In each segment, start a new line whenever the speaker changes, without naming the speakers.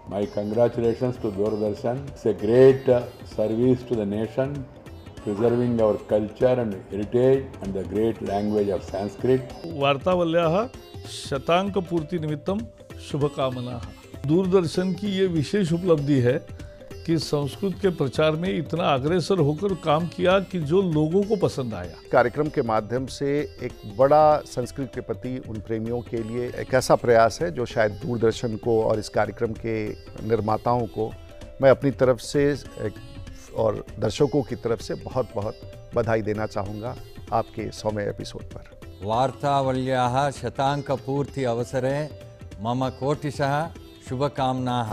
My congratulations to Doordarshan. It's a great service to the nation, preserving our culture and heritage and the great language of Sanskrit.
वार्तावल्याः शतांक पूर्ति निमित्तम शुभकामनाः। दूरदर्शन की ये विशेष उपलब्धि है कि संस्कृत के प्रचार में इतना अग्रसर होकर काम किया कि जो लोगों को पसंद आया।
कार्यक्रम के माध्यम से एक बड़ा संस्कृत के प्रति उन प्रेमियों के लिए एक ऐसा प्रयास है जो शायद दूरदर्शन को और इस कार्यक्रम के निर्माताओं को मैं अपनी तरफ से और दर्शकों की तरफ से बहुत बहुत बधाई देना चाहूँगा आपके 100वें एपिसोड पर।
वार्तावल्याः शतांक पूर्ति अवसरे मम कोटिशः शुभकामनाः।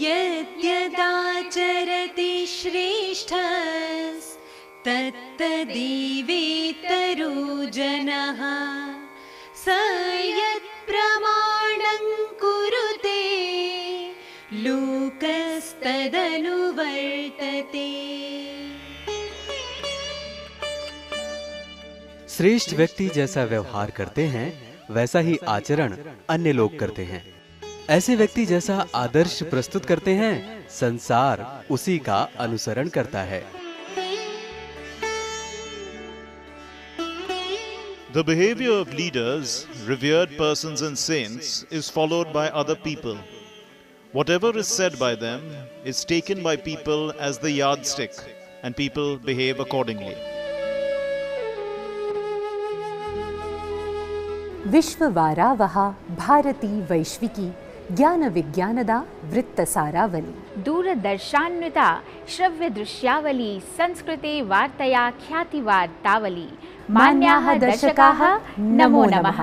यद्यदाचरति श्रेष्ठस्तत्तदीवेतरो स यत्प्रमाणं कुरुते लोकस्तदनुवर्तते।
श्रेष्ठ व्यक्ति जैसा व्यवहार करते हैं वैसा ही आचरण अन्य लोग करते हैं। ऐसे व्यक्ति जैसा आदर्श प्रस्तुत करते हैं संसार उसी का अनुसरण करता है।
The behavior of leaders, revered persons and saints is followed by other people. Whatever is said by them is taken by people as the yardstick and people behave accordingly.
विश्ववारावः Bharti वैश्विकी ज्ञान विज्ञानदा वृत्तसारावली।
दूरदर्शान्विता श्रव्य दृश्यावली संस्कृते वार्तया ख्यातिवार्तावली। मान्याः दर्शकाः नमो नमः।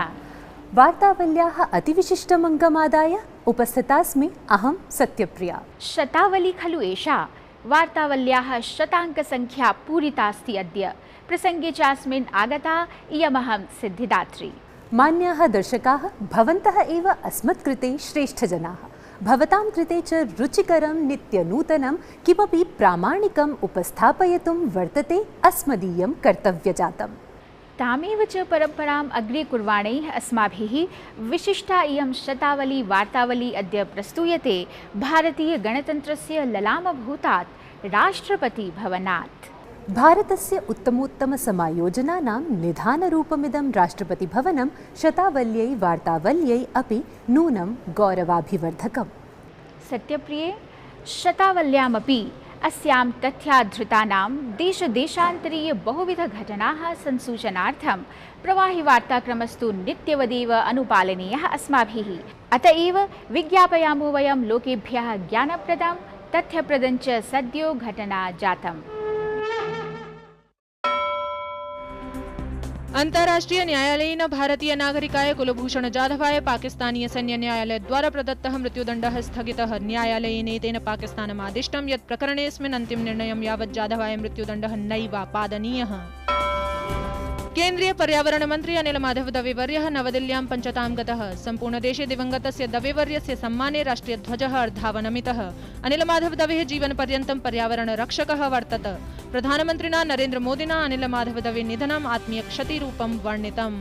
वार्तावल्याः अतिविशिष्टम् अङ्गमादाय उपस्थितास्मि अहं सत्यप्रिया।
शतावली खलु एषा। वार्तावल्याः शताङ्कसङ्ख्या पूरितास्ति अद्य। प्रसङ्गे चास्मिन् आगता इयमहं सिद्धिदात्री।
मान्याः दर्शकाः, भवन्तः एव अस्मत्कृते श्रेष्ठजनाः। भवतां कृते च रुचिकरं नित्यनूतनं किमपि प्रामाणिकम् उपस्थापयितुं वर्तते अस्मदीयं कर्तव्यजातम्।
तामेव च परम्पराम् अग्रे कुर्वाणैः अस्माभिः विशिष्टा इयं शतावली वार्तावली अद्य प्रस्तूयते भारतीयगणतन्त्रस्य ललामभूतात् राष्ट्रपतिभवनात्।
भारतस्य उत्तमोत्तमसमायोजनानां निधानरूपमिदं राष्ट्रपतिभवनं शतावल्यै वार्तावल्यै अपि नूनं गौरवाभिवर्धकम्।
सत्यप्रिये, शतावल्यामपि अस्यां तथ्याधृतानां देशदेशान्तरीय बहुविधघटनाः संसूचनार्थं प्रवाहिवार्ताक्रमस्तु नित्यवदेव अनुपालनीयः अस्माभिः। अत एव विज्ञापयामो वयं लोकेभ्यः ज्ञानप्रदं तथ्यप्रदं च सद्यो घटना जातम्।
अंतर्राष्ट्रीय न्यायालयेन भारतीय नागरिकाय कुलभूषण जाधवाय पाकिस्तानीय सैन्य न्यायालय द्वारा प्रदत्तः मृत्युदण्डः स्थगितः। न्यायालयेन एतेन पाकिस्तानम् आदिष्टं यत् प्रकरणेऽस्मिन् अन्तिमनिर्णयं यावत् जाधवाय मृत्युदण्डः नैवापादनीयः। केन्द्रीय पर्यावरण मंत्री अनिल माधव दवेवर्यः नवदिल्ल्यां पञ्चतां गतः। सम्पूर्णदेशे दिवंगतस्य दवेवर्यस्य सम्माने राष्ट्रियध्वजः अर्धावनमितः। अनिल माधव दवेः जीवनपर्यन्तं पर्यावरणरक्षकः वर्तत। प्रधानमन्त्रिणा नरेन्द्र मोदिना अनिल माधव दवे निधनम् आत्मीयक्षतिरूपं वर्णितम्।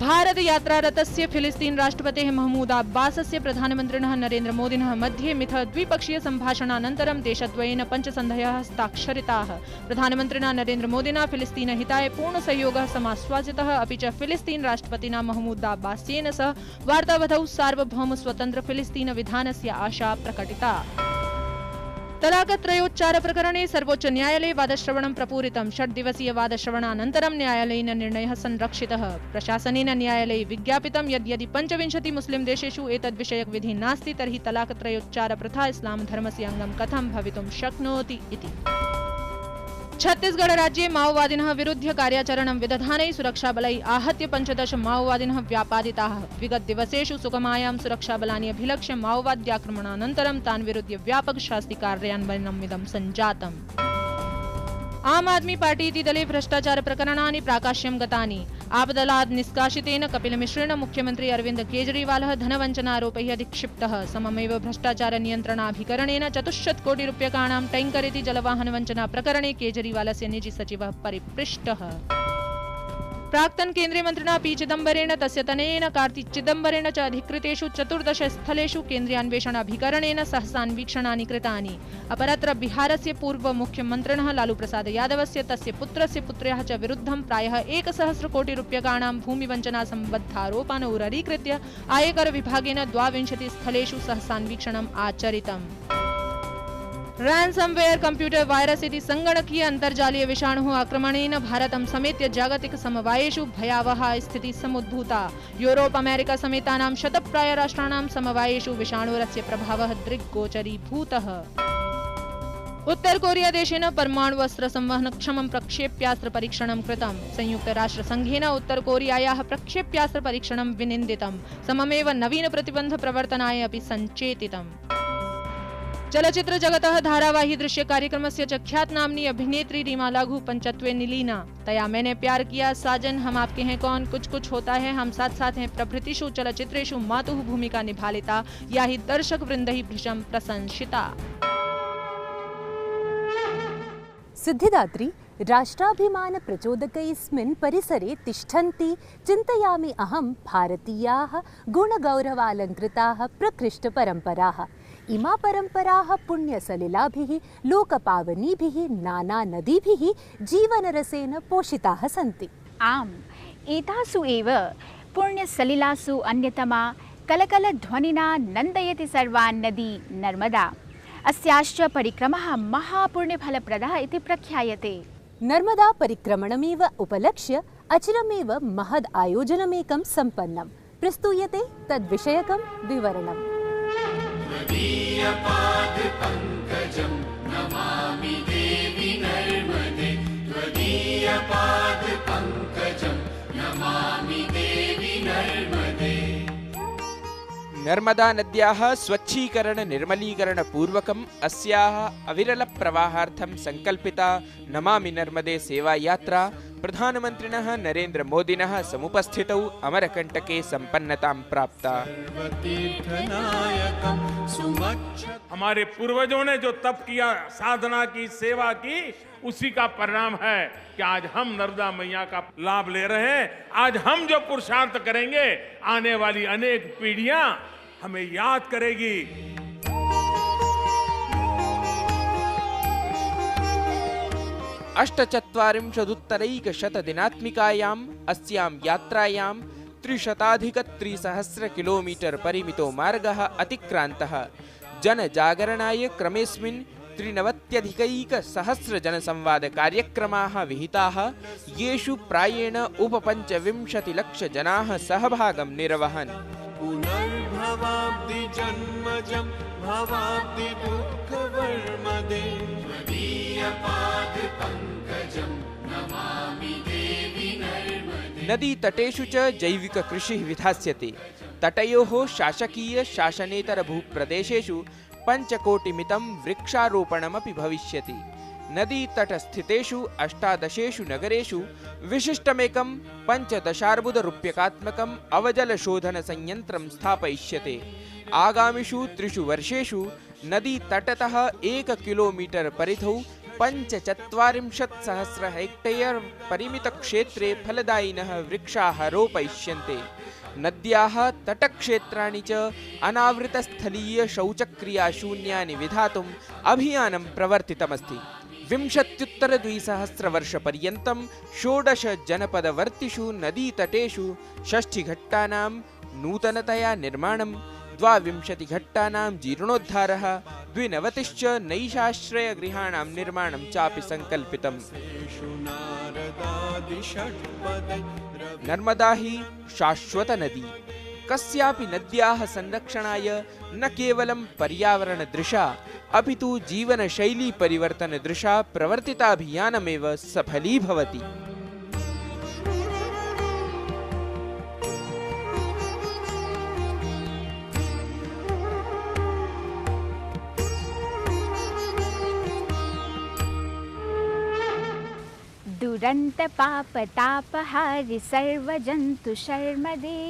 भारत यात्रारतस्य फिलिस्तीन राष्ट्रपतेः महमूद अब्बासस्य प्रधानमन्त्रिणः नरेन्द्र मोदिनः मध्ये मिथ द्विपक्षीय सम्भाषणानन्तरं देशद्वयेन पञ्चसन्धयः हस्ताक्षरिताः। प्रधानमन्त्रिणा नरेन्द्र मोदिना फिलिस्तीन हिताय पूर्णसहयोगः समाश्वासितः। अपि च फिलिस्तीन राष्ट्रपतिना महमूद अब्बासेन सह वार्तावधौ सार्वभौम स्वतन्त्र फिलिस्तीन विधानस्य आशा प्रकटिता। तलाकत्रयोच्चार प्रकरणे सर्वोच्च न्यायालये वादश्रवणं प्रपूरितं। 6 दिवसीय वादश्रवणानन्तरं न्यायालयेन निर्णयः संरक्षितः। प्रशासनेन न्यायालये विज्ञापितं यदि 25 मुस्लिम देशेषु एतद्विषयक विधिः नास्ति तर्हि तलाकत्रयोच्चार प्रथा इस्लाम धर्मस्य अङ्गं कथं भवितुं शक्नोति इति। छत्तीसगढ़ राज्ये माओवादिनः विरुध्य कार्याचरणं विदधानै सुरक्षाबलैः आहत्य 15 माओवादिनः व्यापादिताः। विगत दिवसेषु सुगमायां सुरक्षाबलानि अभिलक्ष्य माओवाद्याक्रमणानन्तरं तान् विरुध्य व्यापक शास्ति कार्यान्वयनमिदं सञ्जातम्। आम आदमी पार्टी इति दले भ्रष्टाचार प्रकरणानि प्राकाश्यं गतानि। आपदलात् निष्कासितेन कपिलमिश्रेण मुख्यमंत्री अरविंद केजरीवालः धनवञ्चनारोपैः अधिक्षिप्तः। सममेव भ्रष्टाचार नियन्त्रणाभिकरणेन 400 कोटि रूप्यकाणां टैंकर इति जलवाहन वञ्चना प्रकरणे केजरीवालस्य निजी सचिवः परिपृष्टः। प्राक्तन केंद्रीय मंत्रिणा पी चिदंबरेण तस्य तनयेन कार्ति चिदंबरेण च अधिकृतेषु 14 स्थलेषु केन्द्रीयान्वेषण अभिकरणेन सहसान्वीक्षणानि कृतानि। अपरत्र बिहारस्य पूर्व मुख्यमन्त्रिणः लालू प्रसाद यादवस्य तस्य पुत्रस्य पुत्र्याः च विरुद्धं प्रायः 1,000 कोटि रूप्यकाणां भूमिवञ्चना सम्बद्धारोपान् उररीकृत्य आयकर विभागेन 22 स्थलेषु सहसान्वीक्षणम् आचरितम्। रैन्समवेयर कंप्यूटर वायरस इति संगणकीय अंतर्जालीय विषाणुः आक्रमणेन भारतं समेत्य जागतिक समवायेषु भयावहा स्थितिः समुद्भूता। यूरोप अमेरिका समेतानां शतप्राय राष्ट्राणां समवायेषु विषाणोरस्य प्रभावः दृग्गोचरीभूतः। उत्तर कोरिया देशेन परमाणु संवहनक्षमं प्रक्षेप्यास्त्र परीक्षणं कृतम्। संयुक्त राष्ट्र संघेन उत्तर कोरियायाः प्रक्षेप्यास्त्र परीक्षणं विनिन्दितम्। सममेव नवीन प्रतिबंध प्रवर्तनाय अपि सञ्चेतितम्। चलचित्र जगतः धारावाही दृश्य कार्यक्रमस्य च ख्यात नाम्नी अभिनेत्री रीमा लागू पंचत्वे निलीना। तया मैंने प्यार किया, साजन, हम आपके हैं कौन, कुछ कुछ होता है, हम साथ साथ हैं प्रभृतिषु चलचित्रेषु मातुः भूमिका निभालिता, या हि दर्शक वृन्दैः भृशं प्रशंसिता।
सिद्धिदात्री राष्ट्राभिमान प्रचोदकैस्मिन् परिसरे तिष्ठन्ति चिन्तयामि अहं भारतीयाः गुणगौरवालङ्कृताः प्रकृष्टपरम्पराः। इमा परम्पराः पुण्यसलिलाभिः लोकपावनीभिः नाना नदीभिः जीवनरसेन पोषिताः सन्ति।
आम्, एतासु एव पुण्यसलिलासु अन्यतमा कलकलध्वनिना नन्दयति सर्वान् नदी नर्मदा। अस्याश्च परिक्रमः महापुण्यफलप्रदः इति प्रख्यायते।
नर्मदा परिक्रमणमेव उपलक्ष्य अचिरमेव महद् आयोजनमेकं सम्पन्नं। प्रस्तूयते तद्विषयकं विवरणम्।
त्वदीयपादपङ्कजं नमामि देवि नर्मदे, त्वदीयपादपङ्कजं नमामि देवि नर्मदे।
नर्मदा नद्याः स्वच्छीकरण निर्मलीकरण पूर्वकम् अस्याः अविरल प्रवाहार्थं संकल्पिता नमामि नर्मदे सेवा यात्रा प्रधानमन्त्रिणः नरेंद्र मोदिनः समुपस्थितौ अमरकंटके संपन्नतां प्राप्ता।
हमारे पूर्वजों ने जो तप किया, साधना की, सेवा की, उसी का परिणाम है कि आज हम नर्मदा मैया का लाभ ले रहे हैं। आज हम जो पुरुषार्थ करेंगे, आने वाली अनेक पीढ़ियां हमें याद करेगी।
अष्टचत्वारिंशदुत्तरैकशतदिनात्मिकायाम् अस्यां यात्रायां 300,300 किलोमीटर परिमितो मार्गः अतिक्रान्तः। जनजागरणाय क्रमेऽस्मिन् 93,100 जनसंवाद कार्यक्रमाः विहिताः, येषु प्रायेण 25 लक्ष जनाः सहभागं निरवहन्।
पुनर्भवाब्दि जन्मजं भवाब्दि दुःखवर्मदे, त्वदीयपादपङ्कजं नमामि देवि नर्मदे।
नदी तटेषु च जैविक कृषिः विधास्यते। तटयोः शासकीय शासनेतर भूप्रदेशेषु 5 कोटिमितं वृक्षारोपणमपि भविष्यति। नदी तटस्थितेषु 18 नगरेषु विशिष्टमेकं 15 रूप्यकात्मकम् अवजलशोधन संयन्त्रं स्थापयिष्यते। आगामिषु 3 वर्षेषु नदी तटतः 1 किलोमीटर परिधौ 45,000 हेक्टेयर परिमितक्षेत्रे फलदायिनः वृक्षाः रोपयिष्यन्ते। नद्याः तटक्षेत्राणि च अनावृतस्थलीय शौचक्रियाशून्यानि विधातुम् अभियानं प्रवर्तितमस्ति। 20 वर्षपर्यन्तं 16 जनपदवर्तिषु नदीतटेषु 60 घट्टानां नूतनतया निर्माणं, 22 घट्टानां जीर्णोद्धारः, 92 नैशाश्रयगृहाणां निर्माणं चापि संकल्पितम्। नर्मदा हि शाश्वत नदी। कस्यापि नद्याः संरक्षणाय न केवलं पर्यावरणदृशा अपितु जीवनशैली परिवर्तनदृशा प्रवर्तिताभियानमेव सफलीभवति।
दुरंत पाप तापहारि सर्वजंतु शर्मदे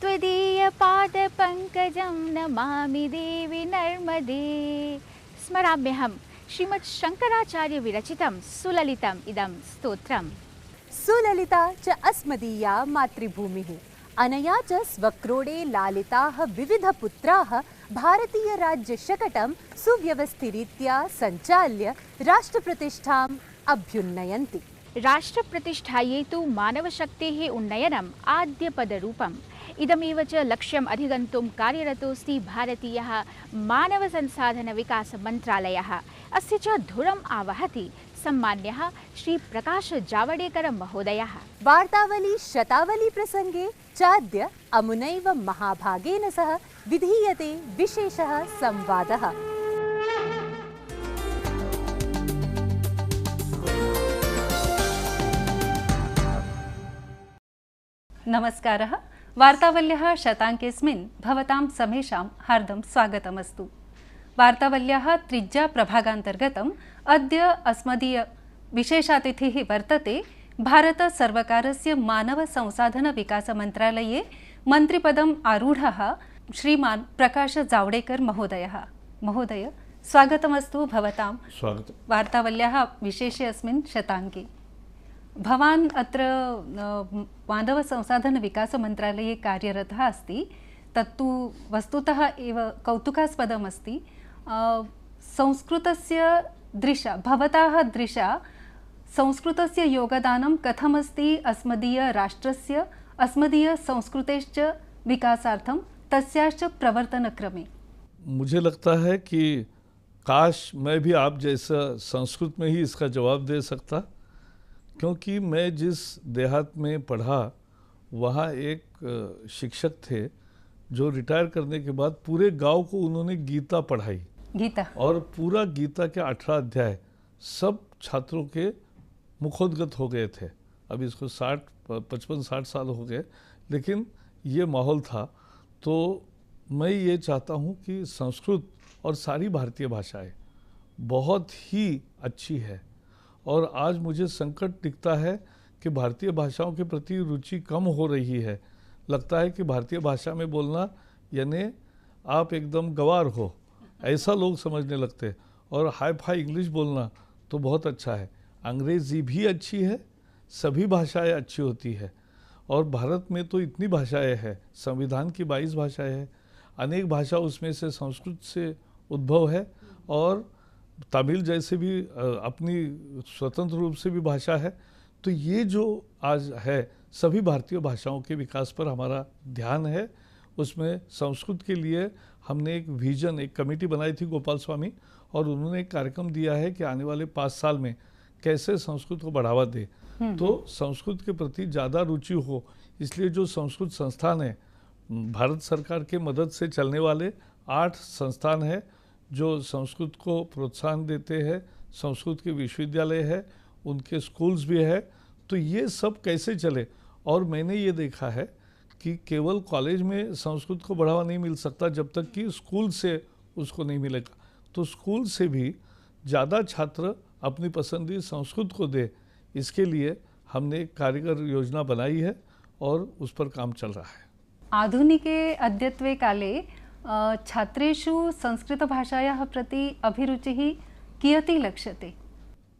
त्वदीय पाद पंकजं नमामि देवी नर्मदे। स्मराम्यहं श्रीमत् शंकराचार्य विरचितं सुललितम् इदं स्तोत्रम्।
सुललिता च अस्मदीया मातृभूमिः, अनया च स्वक्रोडे लालिताः विविधपुत्राः भारतीय राज्य शकटं सुव्यवस्थितरीत्या सञ्चाल्य राष्ट्रप्रतिष्ठाम् अभ्युन्नयन्ति।
राष्ट्रप्रतिष्ठायै तु मानवशक्तेः उन्नयनम् आद्यपदरूपम्। इदमेव च लक्ष्यम् अधिगन्तुं कार्यरतोऽस्ति भारतीयः मानवसंसाधनविकासमन्त्रालयः। अस्य च धुरम् आवहति सम्मान्यः श्री प्रकाश जावडेकर महोदयः।
वार्तावली शतावली प्रसंगे चाद्य अमुनैव महाभागेन सह विधीयते विशेषः संवादः। नमस्कारः। वार्तावल्याः शताङ्केऽस्मिन् भवतां समेषां हार्दं स्वागतमस्तु। वार्तावल्याः त्रिज्या प्रभागान्तर्गतम् अद्य अस्मदीय विशेषातिथिः वर्तते भारतसर्वकारस्य मानवसंसाधनविकासमन्त्रालये मन्त्रिपदम् आरूढः श्रीमान् प्रकाश जावडेकर महोदयः। महोदय, स्वागतमस्तु भवतां वार्तावल्याः विशेषे अस्मिन् शताङ्के। भवान् अत्र मानवसंसाधनविकासमन्त्रालये कार्यरतः अस्ति। तत्तु वस्तुतः एव कौतुकास्पदमस्ति। संस्कृतस्य दृशा, भवतः दृशा संस्कृतस्य योगदानं कथमस्ति अस्मदीयराष्ट्रस्य, अस्मदीयसंस्कृतेश्च विकासार्थं, तस्याश्च प्रवर्तनक्रमे?
मुझे लगता है कि काश मैं भी आप जैसा संस्कृत में ही इसका जवाब दे सकता, क्योंकि मैं जिस देहात में पढ़ा वहाँ एक शिक्षक थे जो रिटायर करने के बाद पूरे गांव को उन्होंने गीता पढ़ाई।
गीता? और
पूरा गीता के 18 अध्याय सब छात्रों के मुखोद्गत हो गए थे। अब इसको 55-60 साल हो गए, लेकिन ये माहौल था। तो मैं ये चाहता हूँ कि संस्कृत और सारी भारतीय भाषाएं बहुत ही अच्छी है, और आज मुझे संकट दिखता है कि भारतीय भाषाओं के प्रति रुचि कम हो रही है। लगता है कि भारतीय भाषा में बोलना यानी आप एकदम गवार हो, ऐसा लोग समझने लगते हैं। और हाई फाई इंग्लिश बोलना तो बहुत अच्छा है, अंग्रेज़ी भी अच्छी है, सभी भाषाएं अच्छी होती है। और भारत में तो इतनी भाषाएं हैं, संविधान की 22 भाषाएं हैं, अनेक भाषा उसमें से संस्कृत से उद्भव है, और तमिल जैसे भी अपनी स्वतंत्र रूप से भी भाषा है। तो ये जो आज है, सभी भारतीय भाषाओं के विकास पर हमारा ध्यान है। उसमें संस्कृत के लिए हमने एक विजन, एक कमेटी बनाई थी गोपाल स्वामी, और उन्होंने एक कार्यक्रम दिया है कि आने वाले 5 साल में कैसे संस्कृत को बढ़ावा दे, तो संस्कृत के प्रति ज़्यादा रुचि हो। इसलिए जो संस्कृत संस्थान है, भारत सरकार के मदद से चलने वाले 8 संस्थान हैं जो संस्कृत को प्रोत्साहन देते हैं। संस्कृत के विश्वविद्यालय है, उनके स्कूल्स भी है। तो ये सब कैसे चले, और मैंने ये देखा है कि केवल कॉलेज में संस्कृत को बढ़ावा नहीं मिल सकता जब तक कि स्कूल से उसको नहीं मिलेगा। तो स्कूल से भी ज़्यादा छात्र अपनी पसंदीदा संस्कृत को दे, इसके लिए हमने एक कारगर योजना बनाई है और उस पर काम चल रहा है।
आधुनिके अद्यत्वे काले छात्रेषु संस्कृतभाषायाः प्रति अभिरुचिः कियती लक्ष्यते?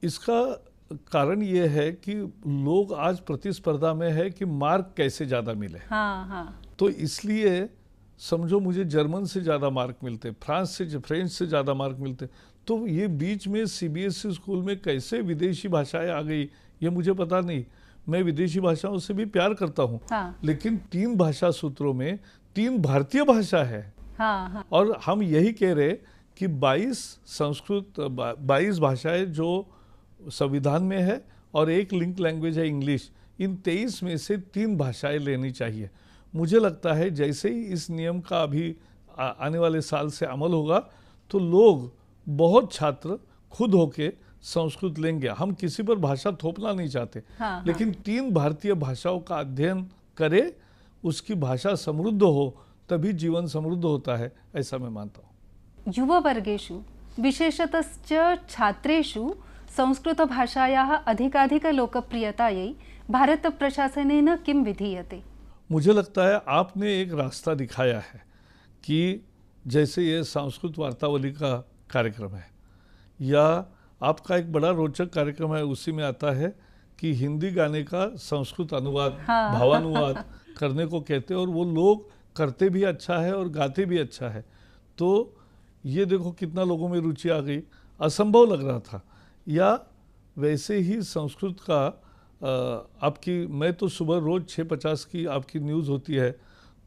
इसका कारण ये है कि लोग आज प्रतिस्पर्धा में है कि मार्क कैसे ज़्यादा मिले।
हाँ।
तो इसलिए समझो मुझे जर्मन से ज़्यादा मार्क मिलते, फ्रांस से, फ्रेंच से ज़्यादा मार्क मिलते। तो ये बीच में सीबीएसई स्कूल में कैसे विदेशी भाषाएं आ गई ये मुझे पता नहीं। मैं विदेशी भाषाओं से भी प्यार करता हूँ, लेकिन 3 भाषा सूत्रों में 3 भारतीय भाषा है। और हम यही कह रहे कि 22 भाषाएं जो संविधान में है और एक लिंक लैंग्वेज है इंग्लिश, इन 23 में से 3 भाषाएं लेनी चाहिए। मुझे लगता है जैसे ही इस नियम का अभी आने वाले साल से अमल होगा तो लोग, बहुत छात्र खुद होके संस्कृत लेंगे। हम किसी पर भाषा थोपना नहीं चाहते, लेकिन 3 भारतीय भाषाओं का अध्ययन करे, उसकी भाषा समृद्ध हो, तभी जीवन समृद्ध होता है, ऐसा मैं मानता हूँ।
युववर्गेषु विशेषतश्च छात्रेषु संस्कृतभाषायाः अधिकाधिकलोकप्रियतायै भारतप्रशासनेन किं विधीयते?
मुझे लगता है आपने एक रास्ता दिखाया है कि जैसे ये संस्कृत वार्तावली का कार्यक्रम है या आपका एक बड़ा रोचक कार्यक्रम है, उसी में आता है कि हिंदी गाने का संस्कृत अनुवाद, भावानुवाद करने को कहते हैं और वो लोग करते भी अच्छा है और गाते भी अच्छा है। तो ये देखो कितना लोगों में रुचि आ गई, असंभव लग रहा था। या वैसे ही संस्कृत का आपकी, मैं तो सुबह रोज़ 6:50 की आपकी न्यूज़ होती है,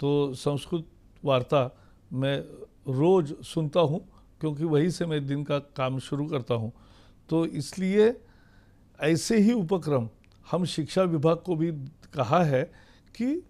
तो संस्कृत वार्ता मैं रोज़ सुनता हूँ क्योंकि वहीं से मैं दिन का काम शुरू करता हूँ। तो इसलिए ऐसे ही उपक्रम हम शिक्षा विभाग को भी कहा है कि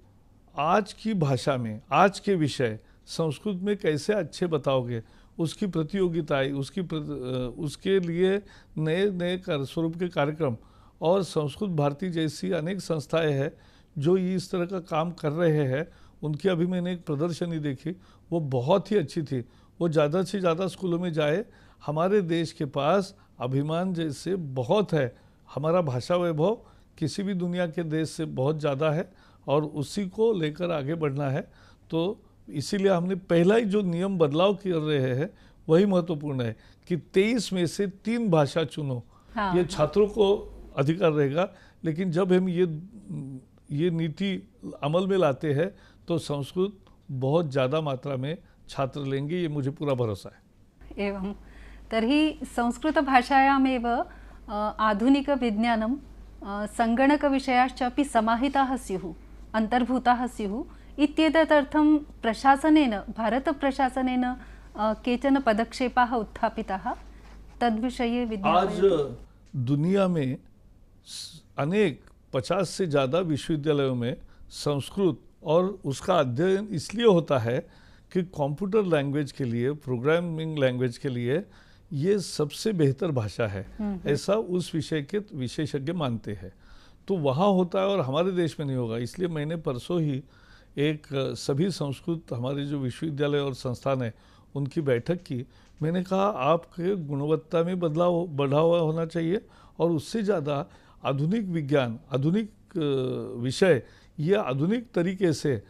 आज की भाषा में आज के विषय संस्कृत में कैसे अच्छे बताओगे, उसकी प्रतियोगिताएं, उसके लिए नए नए स्वरूप के कार्यक्रम, और संस्कृत भारती जैसी अनेक संस्थाएं हैं जो इस तरह का काम कर रहे हैं। उनकी अभी मैंने एक प्रदर्शनी देखी, वो बहुत ही अच्छी थी। वो ज़्यादा से ज़्यादा स्कूलों में जाए। हमारे देश के पास अभिमान जैसे बहुत है, हमारा भाषा वैभव किसी भी दुनिया के देश से बहुत ज़्यादा है और उसी को लेकर आगे बढ़ना है। तो इसीलिए हमने पहला ही जो नियम बदलाव कर रहे हैं वही महत्वपूर्ण है कि 23 में से 3 भाषा चुनो। ये छात्रों को अधिकार रहेगा, लेकिन जब हम ये नीति अमल में लाते हैं तो संस्कृत बहुत ज़्यादा मात्रा में छात्र लेंगे, ये मुझे पूरा भरोसा है।
एवं तर्हि संस्कृतभाषायामेव आधुनिकविज्ञानं सङ्गणकविषयाश्चापि समाहिताः स्युः, अन्तर्भूताः स्युः इत्येतदर्थं प्रशासनेन, भारतप्रशासनेन केचन पदक्षेपाः उत्थापिताः। तद्विषये
आज दुनिया में अनेक 50 से ज़्यादा विश्वविद्यालयों में संस्कृत और उसका अध्ययन इसलिए होता है कि कंप्यूटर लैंग्वेज के लिए, प्रोग्रामिंग लैंग्वेज के लिए ये सबसे बेहतर भाषा है, ऐसा उस विषय के विशेषज्ञ मानते हैं। तो वहाँ होता है और हमारे देश में नहीं होगा। इसलिए मैंने परसों ही एक सभी संस्कृत हमारे जो विश्वविद्यालय और संस्थान है उनकी बैठक की। मैंने कहा आपके गुणवत्ता में बदलाव बढ़ा हुआ होना चाहिए और उससे ज़्यादा आधुनिक विज्ञान, आधुनिक विषय ये आधुनिक तरीके से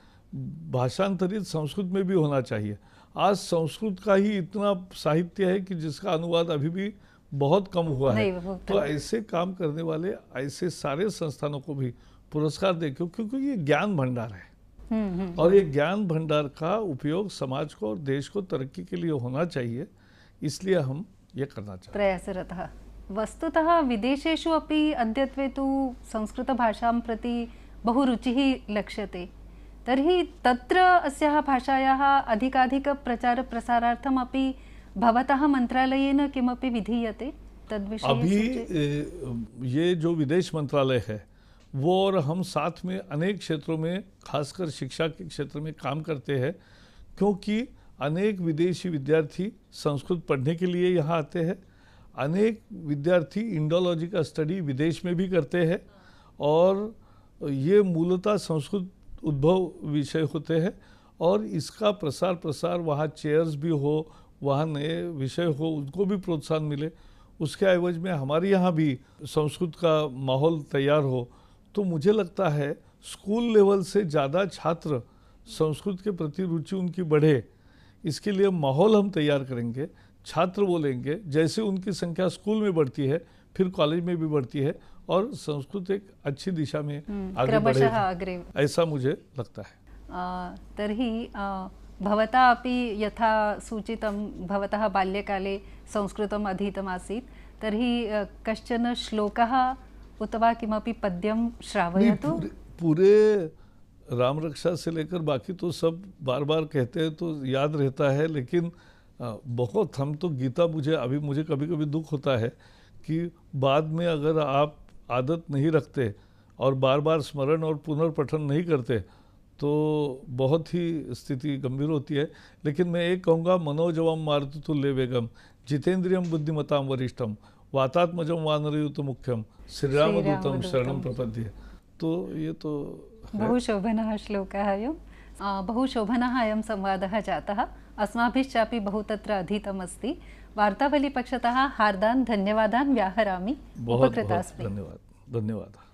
भाषांतरित संस्कृत में भी होना चाहिए। आज संस्कृत का ही इतना साहित्य है कि जिसका अनुवाद अभी भी बहुत कम हुआ है। तो ऐसे काम करने वाले ऐसे सारे संस्थानों को भी पुरस्कार दे, क्योंकि ये ज्ञान भंडार है और ये ज्ञान भंडार का उपयोग समाज को और देश को तरक्की के लिए होना चाहिए। इसलिए हम ये करना चाहते हैं।
प्रयासरतः। वस्तुतः विदेशेषु अपि अद्यत्वे तु संस्कृतभाषां प्रति बहु रुचिः लक्ष्यते। तर्हि तत्र अस्याः भाषायाः अधिकाधिकप्रचारप्रसारार्थम् अपि भवतः मंत्रालयेन किमपि विधीयते तद्विषये?
अभी ये जो विदेश मंत्रालय है वो और हम साथ में अनेक क्षेत्रों में, खासकर शिक्षा के क्षेत्र में काम करते हैं, क्योंकि अनेक विदेशी विद्यार्थी संस्कृत पढ़ने के लिए यहाँ आते हैं। अनेक विद्यार्थी इंडोलॉजी का स्टडी विदेश में भी करते हैं और ये मूलतः संस्कृत उद्भव विषय होते हैं और इसका प्रसार वहाँ चेयर्स भी हो, वहाँ नए विषय हो, उनको भी प्रोत्साहन मिले, उसके एवज में हमारे यहाँ भी संस्कृत का माहौल तैयार हो। तो मुझे लगता है स्कूल लेवल से ज़्यादा छात्र संस्कृत के प्रति रुचि उनकी बढ़े, इसके लिए माहौल हम तैयार करेंगे। छात्र बोलेंगे, जैसे उनकी संख्या स्कूल में बढ़ती है फिर कॉलेज में भी बढ़ती है और संस्कृत एक अच्छी दिशा में आगे बढ़ेगी, ऐसा मुझे लगता है।
तर्हि भवता अपि यथा सूचितं भवतः बाल्यकाले संस्कृतम् अधीतम् आसीत्, तर्हि कश्चन श्लोकः उत वा किमपि पद्यं श्रावयतु।
पूरे राम रक्षा से लेकर बाकी तो सब बार बार कहते हैं तो याद रहता है, लेकिन बहुत हम तो गीता, मुझे कभी कभी दुख होता है कि बाद में अगर आप आदत नहीं रखते और बार बार स्मरण और पुनर्पठन नहीं करते तो बहुत ही स्थिति गंभीर होती है। लेकिन मैं एक कहूँगा, मनोजवम मारुततुल्य वेगम जितेंद्रियम बुद्धिमताम वरिष्ठम वातात्मजम वानरयुत मुख्यम श्रीरामदूतम शरणं प्रपद्ये। तो ये तो
बहु शोभनः श्लोकः अयं। बहु शोभनः अयं संवादः जातः। अस्माभिश्चापि बहु तत्र अधीतमस्ति। वार्तावलीपक्षतः हार्दान् धन्यवादान् व्याहरामि। उपकृतास्मि।
धन्यवादः।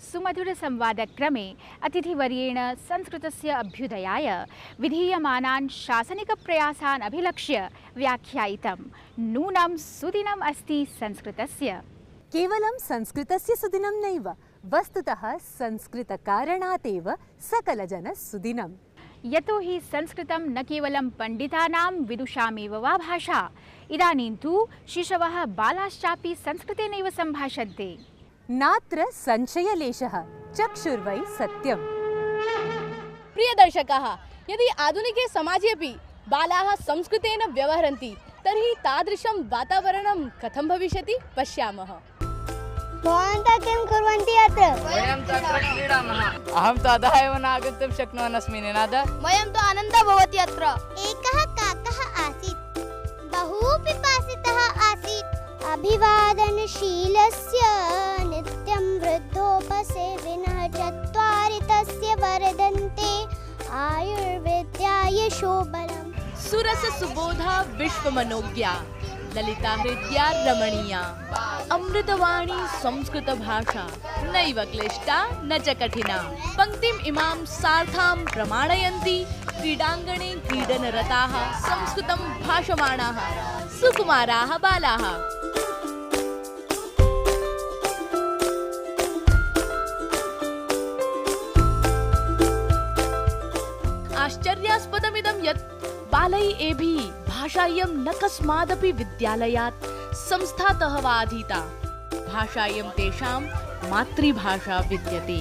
सुमधुर संवादक्रमे अतिथिवर्येण संस्कृतस्य अभ्युदयाय विधीयमानान् शासनिकप्रयासान् अभिलक्ष्य व्याख्यायितं नूनं सुदिनम् अस्ति संस्कृतस्य।
केवलं संस्कृतस्य सुदिनं नैव, वस्तुतः संस्कृतकारणातेव सकलजनसुदिनम्।
यतो हि संस्कृतं न केवलं पण्डितानां विदुषामेव वा भाषा, इदानीं तु शिशवः बालाश्चापि संस्कृतेनैव सम्भाषन्ते।
नात्र संशयलेशः, चक्षुर्वै सत्यम्।
प्रिय दर्शकाः, यदि आधुनिके समाजे अपि बालाः संस्कृतेन व्यवहरन्ति तर्हि तादृशं वातावरणं कथं भविष्यति पश्यामः।
भवन्तः किं कुर्वन्ति अत्र?
वयं तत्र क्रीडामः। अहं तु अधः एव न आगन्तुं शक्नुवन् अस्मि निनाद।
वयं तु आनन्दः भवति अत्र। एकः काकः आसीत्, बहु पिपासितः आसीत्। अभिवादनशीलस्य नित्यं वृद्धोपसेविनः चत्वारि तस्य वर्धन्ते आयुर्विद्या यशोबलम्।
सुरस सुबोधा विश्वमनोज्ञा, ललिता हृद्या रमणीया, अमृतवाणी संस्कृत भाषा, नैव क्लिष्टा न च कठिना। पंक्तिम् इमां सार्थां प्रमाणयन्ति क्रीडाङ्गणे क्रीडनरताः संस्कृतं भाषमाणाः सुकुमाराः बालाः। आश्चर्यास्पदमिदं यत् बालैः एभिः भाषायं न कस्मादपि विद्यालयात् संस्थातः वा अधीता। भाषायं तेषां मातृभाषा विद्यते।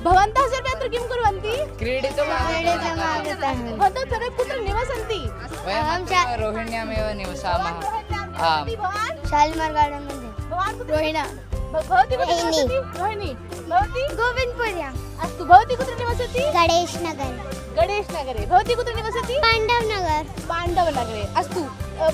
भवन्तः सर्वे अत्र किं कुर्वन्ति?
क्रीडितुम् आगताः।
भवन्तः सर्वे कुत्र निवसन्ति?
वयं रोहिण्यामेव निवसामः। आम्।
शालिमार गार्डन मध्ये।
भवान्
रोहिणा।
भवती कुत्र निवसति? रोहिणी। भवती?
गोविन्दपुर्याम्।
अस्तु, भवती कुत्र निवसति?
गणेशनगरे।
गणेशनगरे। भवती कुत्र निवसति?
पाण्डवनगर।
पाण्डवनगरे। अस्तु,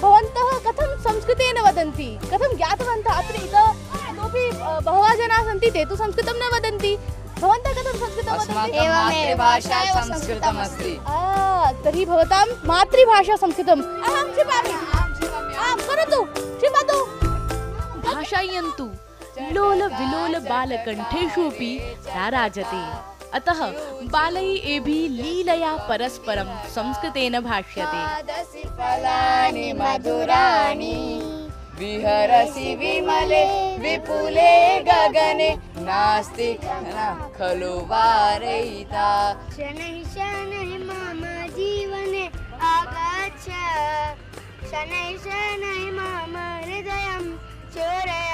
भवन्तः कथं संस्कृतेन वदन्ति? कथं ज्ञातवन्तः? अत्र इतोपि बहवः जनाः सन्ति, ते तु संस्कृतं न वदन्ति। भवन्तः कथं संस्कृतं वदन्ति?
मातृभाषा संस्कृतम् अस्ति।
तर्हि भवतां मातृभाषा संस्कृतम्। अहं क्षिपामि। आं करोतु, क्षिपतु। भाषायन्तु लोल विलोल बालकण्ठेषुऽपि राराजते। अतः बालैः एभिः लीलया परस्परं संस्कृतेन भाष्यते।
फलानि मधुराणि विहरसि विमले विपुले गगने नास्ति खलु वारयिता।
शनैः शनैः मम जीवने आगच्छ, शनैः शनैः मम हृदयं चोरय।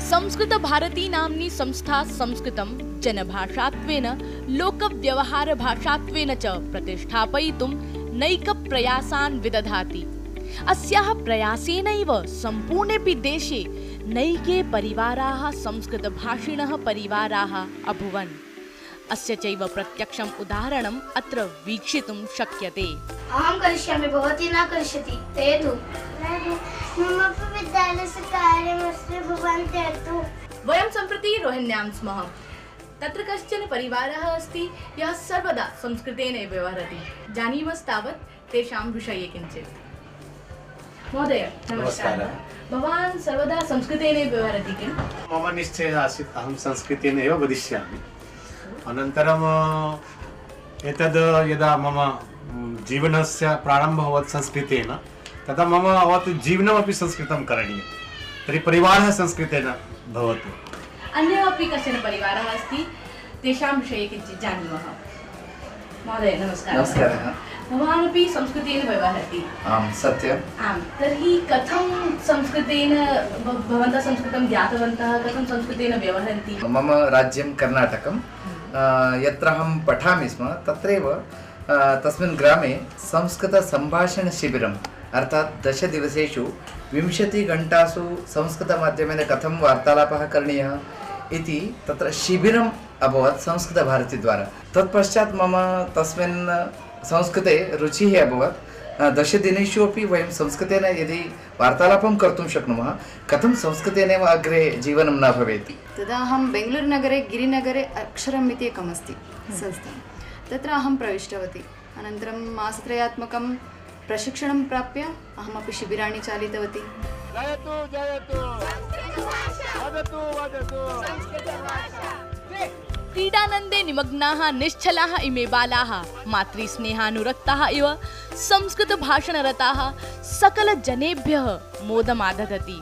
संस्कृत भारती नाम्नी संस्था संस्कृतं जनभाषात्वेन लोकव्यवहारभाषात्वेन च प्रतिष्ठापयितुं नैकप्रयासान् विदधाति। अस्याः प्रयासेनैव सम्पूर्णेऽपि देशे नैके परिवाराः संस्कृतभाषिणः परिवाराः अभूवन्। अस्य चैव प्रत्यक्षम् उदाहरणम् अत्र वीक्षितुं शक्यते।
अहं करिष्यामि, भवती न करिष्यति। ते तु मम विद्यालयस्य कार्यमस्ति, भवान् त्यजतु।
वयं सम्प्रति रोहिण्यां स्मः। तत्र कश्चन परिवारः अस्ति यः सर्वदा संस्कृतेन व्यवहरति। जानीमस्तावत् तेषां विषये किञ्चित्। महोदय नमस्कारः। भवान् सर्वदा संस्कृतेन व्यवहरति किम्?
मम निश्चयः आसीत् अहं संस्कृतेन एव वदिष्यामि। अनन्तरम् एतद् यदा मम जीवनस्य प्रारम्भः अभवत् संस्कृतेन, तदा मम अवतु जीवनमपि संस्कृतं करणीयं। तर्हि परिवारः संस्कृतेन भवतु।
अन्यः अपि कश्चन परिवारः अस्ति, तेषां विषये किञ्चित् जानीमः। महोदय नमस्कारः।
नमस्कारः।
भवान् अपि संस्कृतेन व्यवहरति?
आम्, सत्यम्।
आम्, तर्हि कथं संस्कृतेन भवन्तः संस्कृतं ज्ञातवन्तः, कथं संस्कृतेन व्यवहरन्ति?
मम राज्यं कर्णाटकं। यत्र अहं पठामि स्म तत्रैव तस्मिन् ग्रामे संस्कृतसम्भाषणशिबिरम् अर्थात् 10 दिवसेषु 20 घण्टासु संस्कृतमाध्यमेन कथं वार्तालापः करणीयः इति तत्र शिबिरम् अभवत् संस्कृतभारतीद्वारा। तत्पश्चात् मम तस्मिन् संस्कृते रुचिः अभवत्। दशदिनेषु अपि वयं संस्कृतेन यदि वार्तालापं कर्तुं शक्नुमः, कथं संस्कृतेनैव अग्रे जीवनं न भवेत्?
तदा अहं बेङ्गलूरुनगरे गिरिनगरे अक्षरम् इति एकमस्ति संस्था, तत्र अहं प्रविष्टवती। अनन्तरं मासत्रयात्मकं प्रशिक्षणं प्राप्य अहमपि शिबिराणि चालितवती।
जयतु जयतु वदतु वदतु
क्रीडानन्दे निमग्नाः निश्चलाः इमे बालाः मातृस्नेहानुरक्ताः इव संस्कृतभाषणरताः सकलजनेभ्यः मोदमादधति।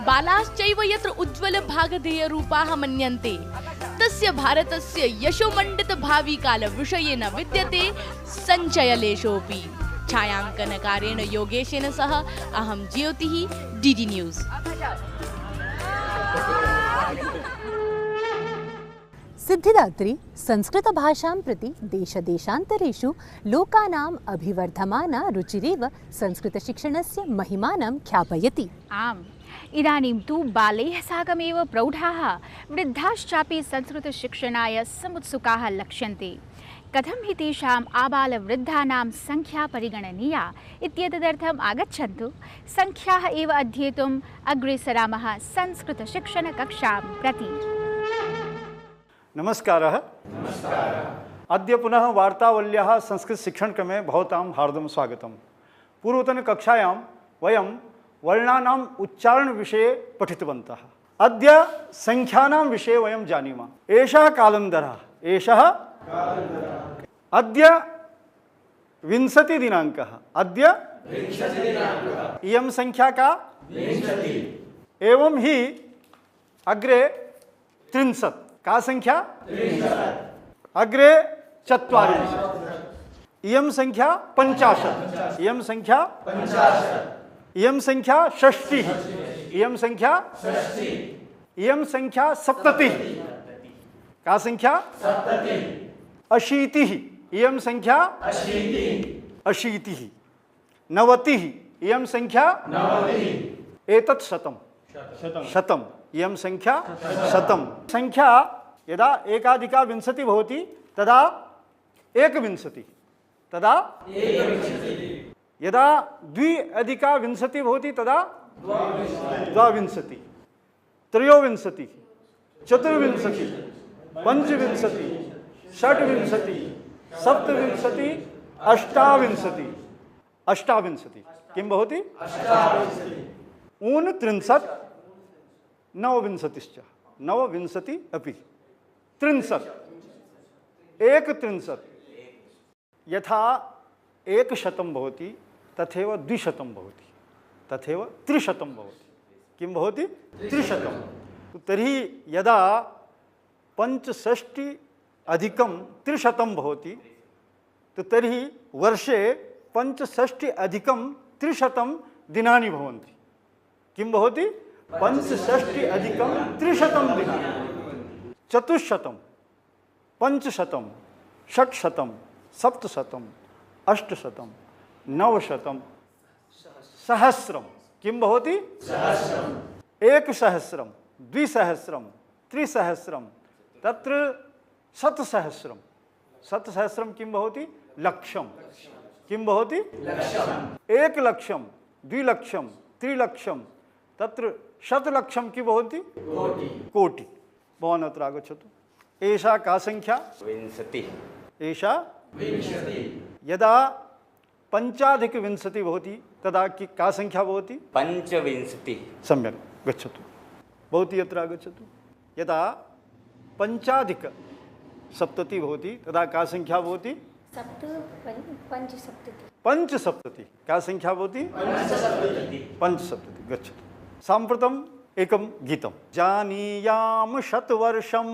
बालाश्चैव यत्र उज्ज्वलभागधेयरूपाः मन्यन्ते तस्य भारतस्य यशोमण्डितभाविकालविषये न विद्यते सञ्चयलेशोऽपि। छायांकनकारेण योगेशेन सह अहं ज्योतिः, डीडी न्यूज़।
सिद्धिदात्री संस्कृतभाषां प्रति देशदेशान्तरेषु लोकानाम् अभिवर्धमाना रुचिरेव संस्कृतशिक्षणस्य महिमानं ख्यापयति।
आम्, इदानीं तु बालैः साकमेव प्रौढाः वृद्धाश्चापि संस्कृतशिक्षणाय समुत्सुकाः लक्ष्यन्ते। कथं हि तेषाम् आबालवृद्धानां संख्या परिगणनीया इत्येतदर्थम् आगच्छन्तु संख्याः एव अध्येतुम् अग्रे सरामः संस्कृतशिक्षणकक्षां प्रति।
नमस्कारः। अद्य पुनः वार्तावल्याः संस्कृतशिक्षणक्रमे भवतां हार्दं स्वागतं। पूर्वतनकक्षायां वयं वर्णानाम् उच्चारणविषये पठितवन्तः। अद्य संख्यानां विषये वयं जानीमः। एषः कालन्दरः, एषः अद्य 20 दिनाङ्कः, अद्य इयं संख्या का 20। एवं ही अग्रे 30 का संख्या 30, अग्रे 40, इयं संख्या 50, इयं संख्या 50, इयं संख्या 60, इयं संख्या 60, इयं संख्या 70 का संख्या 70, 80, इयं संख्या 80, 90, इयं संख्या 90, एतत् शतम्, इयं संख्या 100। संख्या यदा एकाधिका विंशतिः भवति तदा एकविंशतिः, तदा यदा द्वि अधिका विंशतिः भवति तदा द्वाविंशतिः, त्रयोविंशतिः, चतुर्विंशतिः, पंचविंशतिः, षड्विंशतिः, सप्तविंशतिः, अष्टाविंशतिः, अष्टाविंशतिः किं भवति 39, नवविंशतिश्च, नवविंशतिः अपि 30, एकत्रिंशत्। यथा 100 भवति तथैव 200 भवति, तथैव 300 भवति। किं भवति 300। तर्हि यदा 65 अधिकं 300 भवति तो तर्हि वर्षे 65 अधिकं 300 दिनानि भवन्ति। किं भवति 65 अधिकं 300 दिनानि, 400, 500, 600, 700, 800, 900, सहस्रं। किं भवति 1,000, 2,000, 3,000, तत्र 7,000, 7,000 किं भवति लक्षं। किं भवति 1,00,000, 2,00,000, 3,00,000, तत्र 100,00,000 किं भवति कोटि। भवान् अत्र आगच्छतु। एषा का संख्या 20, एषा 20। यदा 5+20 भवति तदा का संख्या भवति
25।
सम्यक्, गच्छतु भवती अत्र आगच्छतु। यदा 5+70 भवति तदा का संख्या भवति 5सप्ततिः। का संख्या भवति 5सप्ततिः। गच्छतु। साम्प्रतम् एकं गीतं। जानीयाम शतवर्षं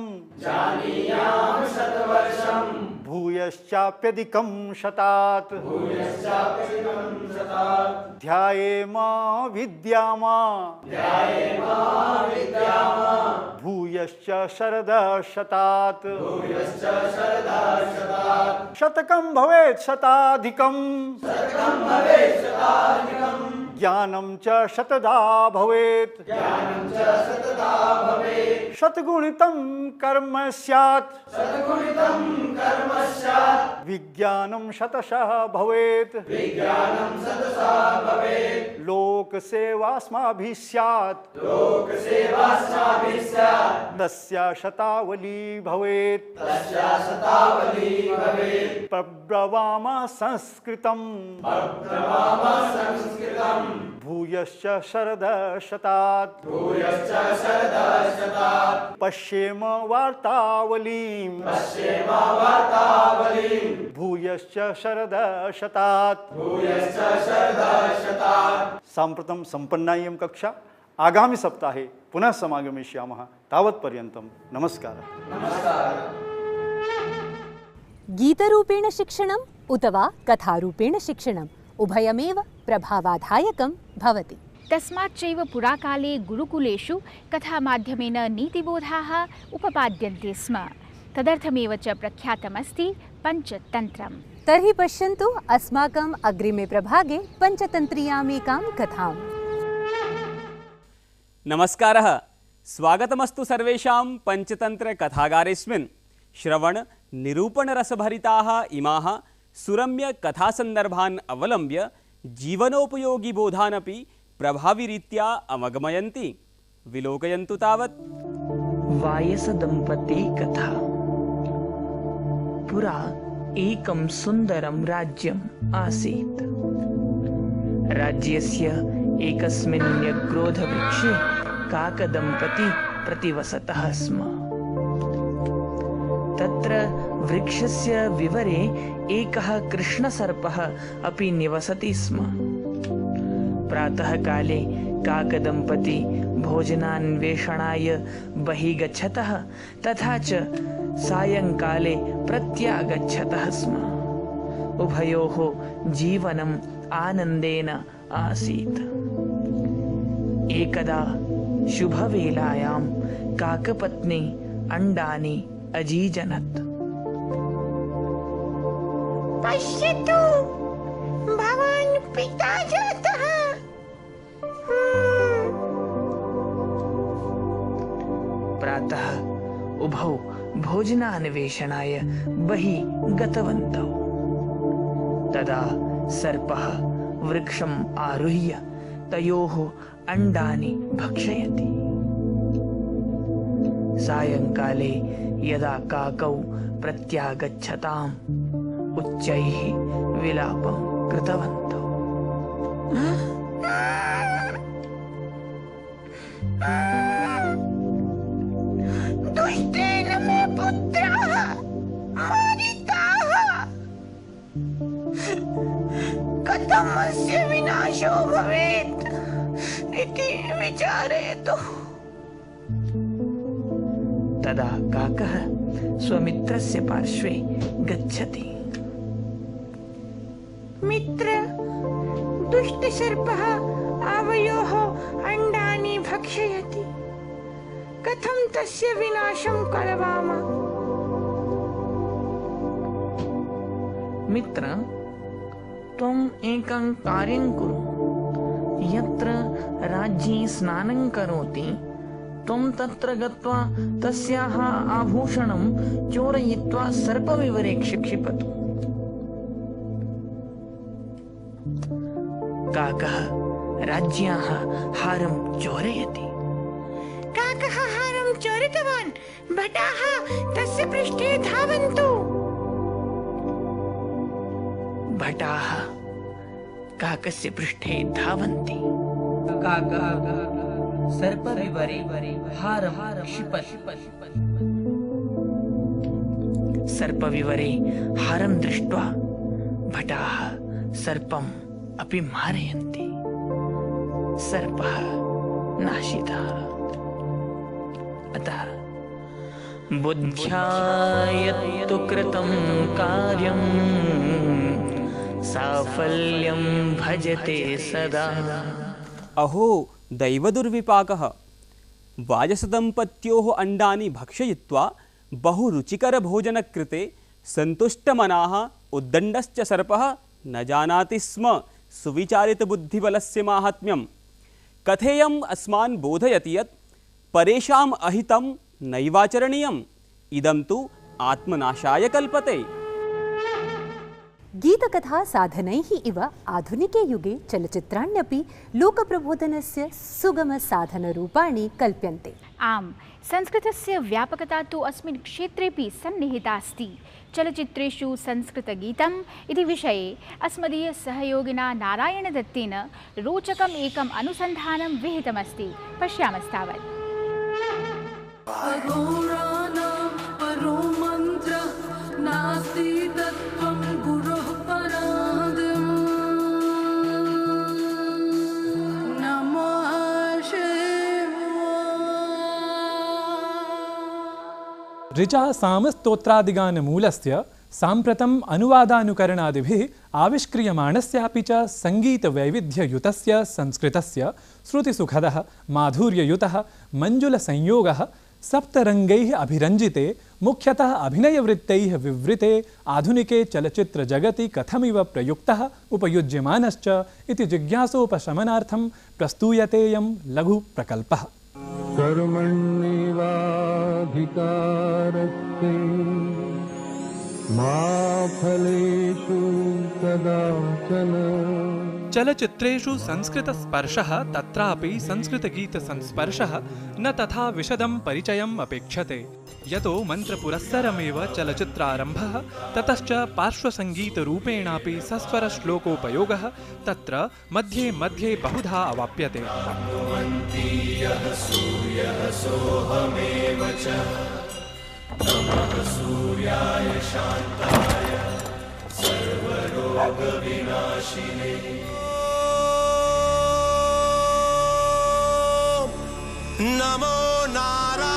भूयश्चाप्यधिकं शतात् ध्यायेमा विद्यामा भूयश्च शरदः शतात् शतकं भवेत् शताधिकं
ज्ञानं च शतधा भवेत् शतगुणितं कर्म स्यात् विज्ञानं शतशः भवेत् लोकसेवास्माभिः स्यात् तस्या शतावली भवेत् प्रब्रवामः संस्कृतं भूयश्च शरदशतात् पश्येम वार्तावलीं भूयश्च शरदशतात् साम्प्रतं सम्पन्नायं कक्षा आगामी सप्ताहे पुनः समागमिष्यामः। तावत्पर्यन्तं नमस्कारः।
गीतरूपेण शिक्षणम् उत वा कथारूपेण शिक्षणम् उभयमेव प्रभावाधायकं भवति।
तस्माच्चैव पुराकाले गुरुकुलेषु कथामाध्यमेन नीतिबोधाः उपपाद्यन्ते स्म। तदर्थमेव च प्रख्यातमस्ति पञ्चतन्त्रम्।
तर्हि पश्यन्तु अस्माकम् अग्रिमे प्रभागे पञ्चतन्त्रीयामेकां कथाम्।
नमस्कारः, स्वागतमस्तु सर्वेषां पञ्चतन्त्र कथागारेऽस्मिन्। श्रवण निरूपण रसभरिताः इमाः सुरम्य कथासन्दर्भान् अवलम्ब्य जीवनोपयोगी बोधानपि प्रभाविरीत्या अवगमयन्ति। विलोकयन्तु तावत्।
वायसदम्पती कथा। पुरा एकं सुन्दरं राज्यम् आसीत्। राज्यस्य एकस्मिन् न्यग्रोधवृक्षे काकदम्पती प्रतिवसतः स्म। तत्र वृक्षस्य विवरे एकः कृष्णसर्पः अपि निवसति स्म। प्रातःकाले काकदम्पती भोजनान्वेषणाय बहिः गच्छतः तथा च सायंकाले प्रत्यागच्छतः स्म। उभयोः जीवनम् आनन्देन आसीत्। एकदा शुभवेलायां काकपत्नी अण्डानि अजीजनत्।
पश्यतु, भवान् पिता जातः।
प्रातः उभौ भोजनान्वेषणाय बहिः गतवन्तौ। तदा सर्पः वृक्षम् आरुह्य तयोः अण्डानि भक्षयति। सायंकाले यदा काकौ प्रत्यागच्छताम् उच्चैः विलापं कृतवन्तौ।
दुष्टेन मे पुत्राः मारिताः। कथम् अस्य विनाशो भवेत् इति विचारयतु।
तदा काकः स्वमित्रस्य पार्श्वे गच्छति।
मित्र, दुष्टसर्पः आवयोः अण्डानि भक्षयति। कथं तस्य विनाशं करवाम?
मित्र, त्वम् एकं कार्यं कुरु। यत्र राज्ञी स्नानं करोति त्वं तत्र गत्वा तस्याः आभूषणं चोरयित्वा सर्पविवरे क्षिपतु। काकः राज्ञ्याः हारं चोरयति।
काकः हारं चोरितवान्। भटाः तस्य पृष्ठे धावन्तु।
भटाः काकस्य पृष्ठे धावन्ति।
काकः
सर्पविवरे हारं क्षिपति। सर्पविवरे हारं दृष्ट्वा भटाः सर्पम् अपि मारयन्ति। सर्पः नाशितः। अतः बुद्ध्या यत्तु कृतं कार्यं साफल्यं भजते सदा।
अहो दैवदुर्विपाकः। वाजसदम्पत्योः अण्डानि भक्षयित्वा बहुरुचिकरभोजनकृते सन्तुष्टमनाः उद्दण्डश्च सर्पः न जानाति स्म सुविचारितबुद्धिबलस्य माहात्म्यं कथेयम् अस्मान् बोधयति यत् परेषाम् अहितं नैवाचरणीयम्, इदं तु आत्मनाशाय कल्पते।
गीतकथा साधनैः इव आधुनिके युगे चलचित्राण्यपि लोकप्रबोधनस्य सुगमसाधनरूपाणि कल्प्यन्ते।
आम्, संस्कृतस्य व्यापकता तु अस्मिन् क्षेत्रेपि सन्निहिता अस्ति। चलचित्रेषु संस्कृतगीतम् इति विषये अस्मदीयसहयोगिना नारायणदत्तेन रोचकम् एकम् अनुसन्धानं विहितमस्ति। पश्यामस्तावत्।
ऋचा सामस्तोत्रादिगान मूलस्य साम्प्रतम् अनुवादानुकरणादिभिः आविष्क्रियमाणस्यापि च सङ्गीतवैविध्ययुतस्य संस्कृतस्य श्रुतिसुखदः माधुर्ययुतः मञ्जुलसंयोगः सप्तरङ्गैः अभिरञ्जिते मुख्यतः अभिनयवृत्तैः विवृते आधुनिके चलचित्रजगति कथमिव प्रयुक्तः उपयुज्यमानश्च इति जिज्ञासोपशमनार्थं प्रस्तूयतेऽयं लघुप्रकल्पः।
कर्मण्येवाधिकारस्ते मा फलेषु कदाचन।
चलचित्रेषु संस्कृतस्पर्शः तत्रापि संस्कृतगीतसंस्पर्शः न तथा विशदं परिचयम् अपेक्षते, यतो मन्त्रपुरस्सरमेव चलचित्रारम्भः, ततश्च पार्श्वसङ्गीतरूपेणापि सस्वरश्लोकोपयोगः तत्र मध्ये मध्ये बहुधा अवाप्यते।
नमः सूर्याय शान्ताय सर्वरोगविनाशिने। नमो नारायणाय।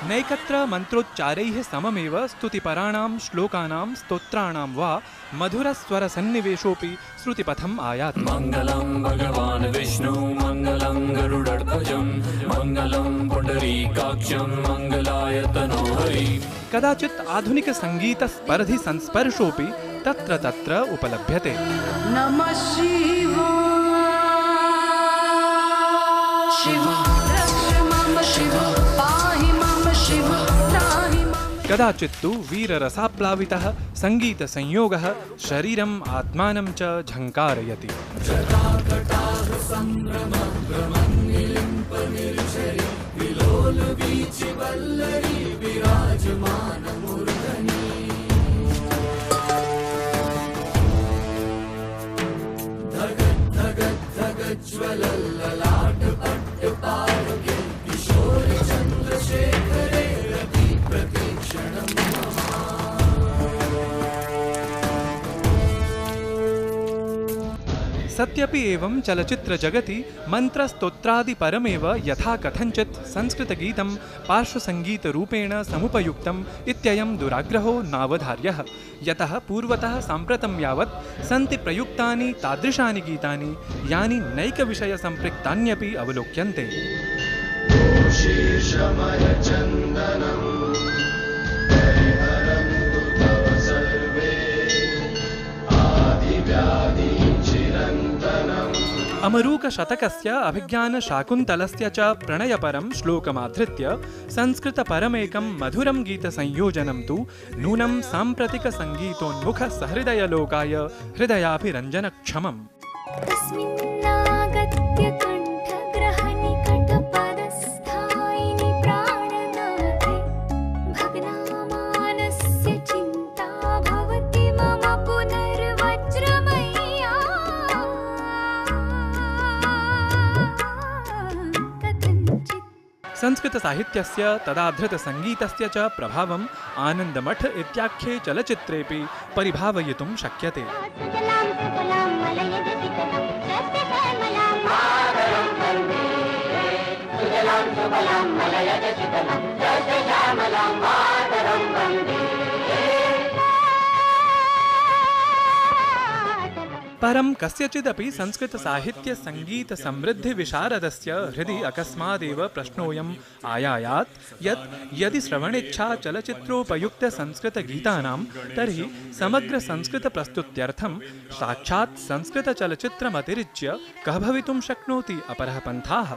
नैकत्र मन्त्रोच्चारैः सममेव स्तुतिपराणां श्लोकानां स्तोत्राणां वा मधुरस्वरसन्निवेशोऽपि श्रुतिपथम् आयाति।
मङ्गलं भगवान् विष्णु मङ्गलं गरुडध्वजं मङ्गलं पुण्डरीकाक्षं मङ्गलाय तनोहरि।
कदाचित् आधुनिकसङ्गीतस्पर्धि संस्पर्शोऽपि तत्र तत्र उपलभ्यते।
नमः
कदाचित्तु वीररसाप्लावितः सङ्गीतसंयोगः शरीरम् आत्मानं च झङ्कारयति। सत्यपि एवं चलचित्रजगति मन्त्रस्तोत्रादिपरमेव यथा कथञ्चित् संस्कृतगीतं पार्श्वसङ्गीतरूपेण समुपयुक्तम् इत्ययं दुराग्रहो नावधार्यः, यतः पूर्वतः साम्प्रतं यावत् सन्ति प्रयुक्तानि तादृशानि गीतानि यानि नैकविषयसम्पृक्तान्यपि अवलोक्यन्ते। अमरूकशतकस्य अभिज्ञानशाकुन्तलस्य च प्रणयपरं श्लोकमाधृत्य संस्कृतपरमेकं मधुरं गीतसंयोजनं तु नूनं साम्प्रतिकसङ्गीतोन्मुखसहृदयलोकाय हृदयाभिरञ्जनक्षमम्। संस्कृतसाहित्यस्य तदाधृतसङ्गीतस्य च प्रभावम् आनन्दमठ इत्याख्ये चलचित्रेऽपि परिभावयितुं शक्यते। परं कस्यचिदपि संस्कृतसाहित्यसङ्गीतसमृद्धिविशारदस्य हृदि अकस्मादेव प्रश्नोऽयम् आयायात् यत् यदि श्रवणेच्छा चलचित्रोपयुक्तसंस्कृतगीतानां तर्हि समग्रसंस्कृतप्रस्तुत्यर्थं साक्षात् संस्कृतचलचित्रमतिरिच्य कः भवितुं शक्नोति अपरः पन्थाः।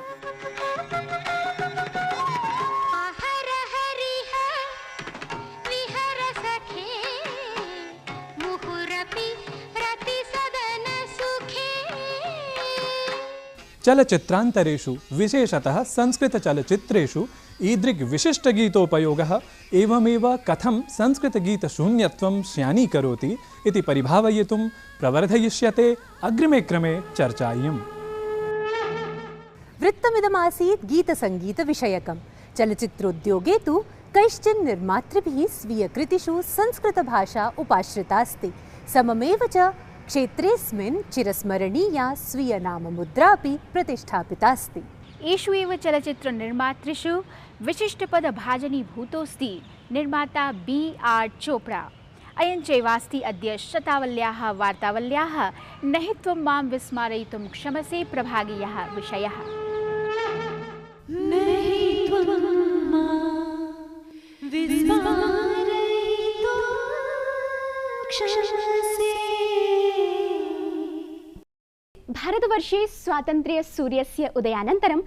चलचित्रान्तरेषु विशेषतः संस्कृतचलचित्रेषु ईदृग्विशिष्टगीतोपयोगः एवमेव कथं संस्कृतगीतशून्यत्वं श्यानीकरोति इति परिभावयितुं प्रवर्धयिष्यते अग्रिमे क्रमे चर्चा इयम्।
वृत्तमिदमासीत् गीतसङ्गीतविषयकं। चलचित्रोद्योगे तु कैश्चिन् निर्मातृभिः स्वीयकृतिषु संस्कृतभाषा उपाश्रितास्ति। सममेव च क्षेत्रेऽस्मिन् चिरस्मरणीया स्वीयनाममुद्रापि प्रतिष्ठापितास्ति।
एषु एव चलचित्रनिर्मातृषु विशिष्टपदभाजनीभूतोऽस्ति निर्माता B.R. चोपड़ा। अयं चैवास्ति अद्य शतावल्याः वार्तावल्याः नहि त्वं मां विस्मारयितुं क्षमसे प्रभागीयः विषयः।
भारतवर्षे स्वातन्त्र्यसूर्यस्य उदयानन्तरं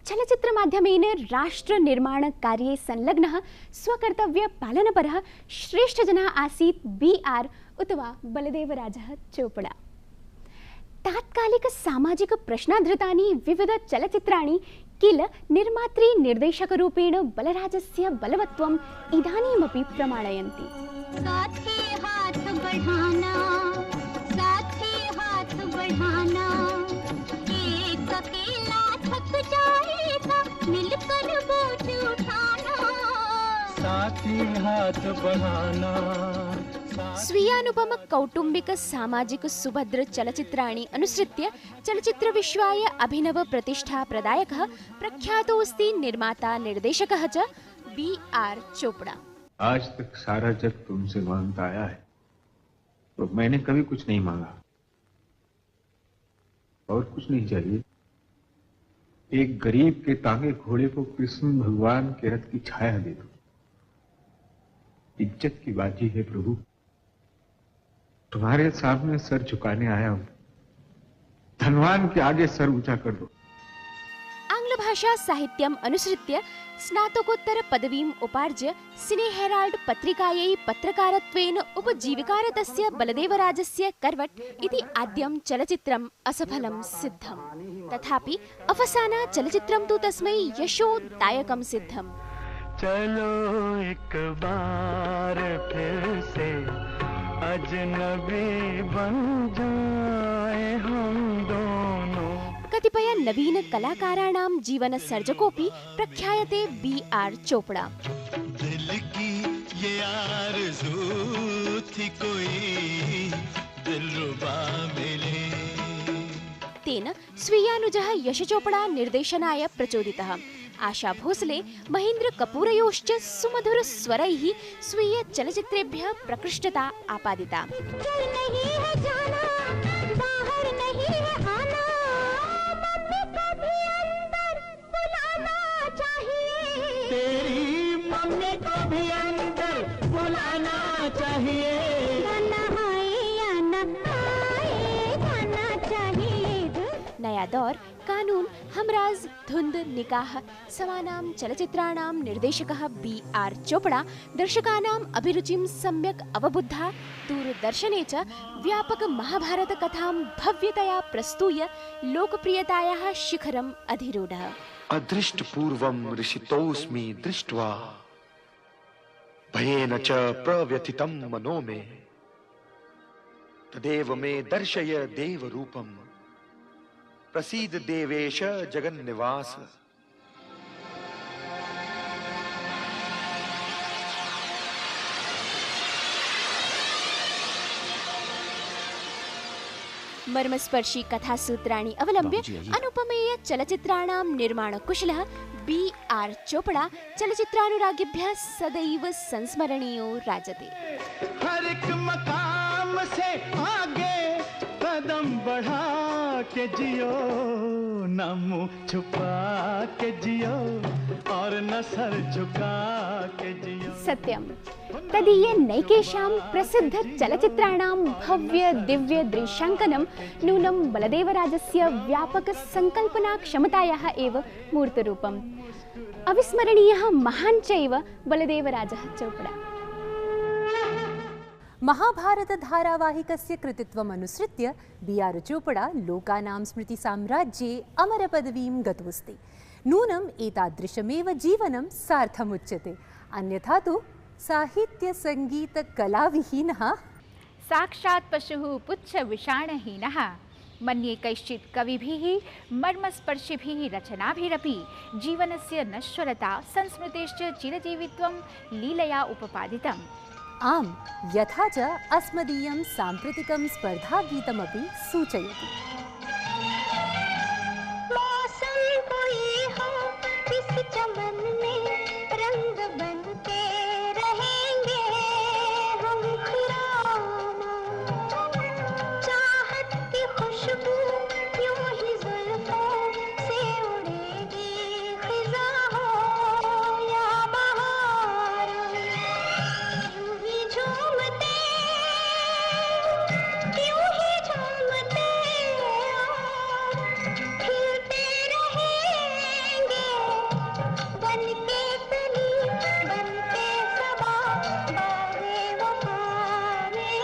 चलचित्रमाध्यमेन राष्ट्रनिर्माणकार्ये संलग्नः स्वकर्तव्यपालनपरः श्रेष्ठजनः आसीत् B.R. उत वा बलदेवराजः चोपड़ा। तात्कालिकसामाजिकप्रश्नाधृतानि विविधचलचित्राणि किल निर्मात्री निर्देशकरूपेण बलराजस्य बलवत्वम् इदानीमपि प्रमाणयन्ति। स्वीयानुपम कौटुंबिक सामाजिक सुभद्र चलचित्राणि अनुसृत्य चलचित्रविश्वाय अभिनव प्रतिष्ठा प्रदायकः प्रख्यातोऽस्ति निर्माता निर्देशकः च B.R. चोपड़ा।
आज तक सारा जग तुमसे मांगता आया है तो मैंने कभी कुछ नहीं मांगा और कुछ नहीं चाहिए। एक गरीब के तांगे घोड़े को कृष्ण भगवान के रथ की छाया दे दो। इज्जत की बाजी है प्रभु, तुम्हारे सामने सर झुकाने आया हूं। धनवान के आगे सर ऊंचा कर दो।
आंग्ल भाषा साहित्यम् अनुसृत्य स्नातकोत्तर पदवीम् उपार्ज्य सिने हेराल्ड पत्रिकायै पत्रकारत्वेन उपजीविकारतस्य बलदेवराजस्य करवट इति आद्यं चलचित्रम् असफलं सिद्धम्। तथापि अवसाना चलचित्रं तु तस्मै यशोदायकं सिद्धम्।
चलो एक बार फिर से अजनबी बन जाए हम दोनों।
कतिपय नवीन कलाकाराणां जीवन सर्जकोऽपि प्रख्यायते B.R. चोपड़ा।
दिल की ये आरज़ू थी कोई दिलरुबा मिले।
तेन स्वीयानुजः यश चोपड़ा निर्देशनाय प्रचोदितः। आशा भोसले महेन्द्र कपूरयोश्च सुमधुर स्वरैः स्वीय चलचित्रेभ्यः प्रकृष्टता आपादिता।
तेरी मम्मी को भी अंदर बुलाना चाहिए।
नया दौर, कानून, हमराज, धुंध, निकाह समानां चलचित्राणां निर्देशकः B.R. चोपड़ा दर्शकानाम् अभिरुचिं सम्यक् अवबुद्धा दूरदर्शने च व्यापक महाभारत कथां भव्यतया प्रस्तूय लोकप्रियतायाः शिखरम् अधिरूढः।
अदृष्टपूर्वं ऋषितोऽस्मि दृष्ट्वा भयेन च प्रव्यथितं मनो मे तदेव मे दर्शय देवरूपम् प्रसीद देवेश जगन्निवास।
मर्मस्पर्शी कथासूत्राणि अवलम्ब्य अनुपमेय चलचित्राणां निर्माणकुशलः B.R. चोपड़ा चलचित्रानुरागिभ्यः सदैव संस्मरणीयो राजते।
हर एक मकाम से आगे कदम बढ़ा के जियो, न मुंह छुपा के जियो और न सर झुका के जियो।
सत्यम तदीयनैकेषां प्रसिद्धचलचित्राणां भव्य दिव्य दृश्याङ्कनं नूनं बलदेवराजस्य व्यापकसङ्कल्पनाक्षमतायाः एव मूर्तरूपम्। अविस्मरणीयः महान् चैव बलदेवराजः चोपड़ा।
महाभारत धारावाहिकस्य कृतित्वम् अनुसृत्य बी.आर्. चोपड़ा लोकानां स्मृतिसाम्राज्ये अमरपदवीं गतोऽस्ति। नूनम् एतादृशमेव जीवनं सार्थमुच्यते, अन्यथा तु साहित्यसङ्गीतकलाविहीनः
साक्षात् पशुः पुच्छविषाणहीनः। मन्ये कैश्चित् कविभिः मर्मस्पर्शिभिः रचनाभिरपि जीवनस्य नश्वरता संस्मृतेश्च चिरजीवित्वं लीलया उपपादितम्।
आम्, यथा च अस्मदीयं साम्प्रतिकं स्पर्धागीतमपि सूचयति।
मौसम कोई हो इस चमन में रंग बन के रहेंगे हम खुरामा। चाहत की खुशबू यूं ही जुल्फों से उड़ेगी, खिज़ा हो या बहार। यूं ही झूमते खिलते रहेंगे, बनके कली बनके सबा, बागे वफा में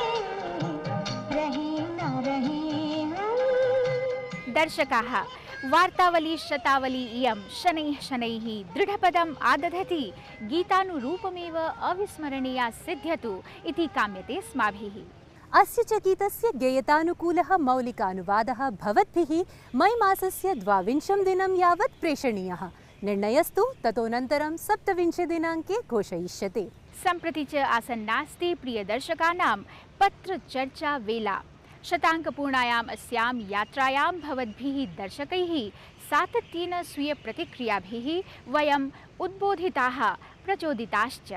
रहे न रहे हम।
दर्शकाः, वार्तावली शतावली इयं शनैः शनैः दृढपदम् आदधति, गीतानुरूपमेव अविस्मरणीया सिद्ध्यतु इति काम्यते अस्माभिः।
अस्य च गीतस्य गेयतानुकूलः मौलिकानुवादः भवद्भिः मई मासस्य 22 दिनं यावत् प्रेषणीयः। निर्णयस्तु ततोऽनन्तरं 27 दिनाङ्के घोषयिष्यते।
सम्प्रति च आसन्नास्ति प्रियदर्शकानां पत्रचर्चा वेला। शताङ्कपूर्णायाम् अस्यां यात्रायां भवद्भिः दर्शकैः सातत्येन स्वीयप्रतिक्रियाभिः वयम् उद्बोधिताः प्रचोदिताश्च।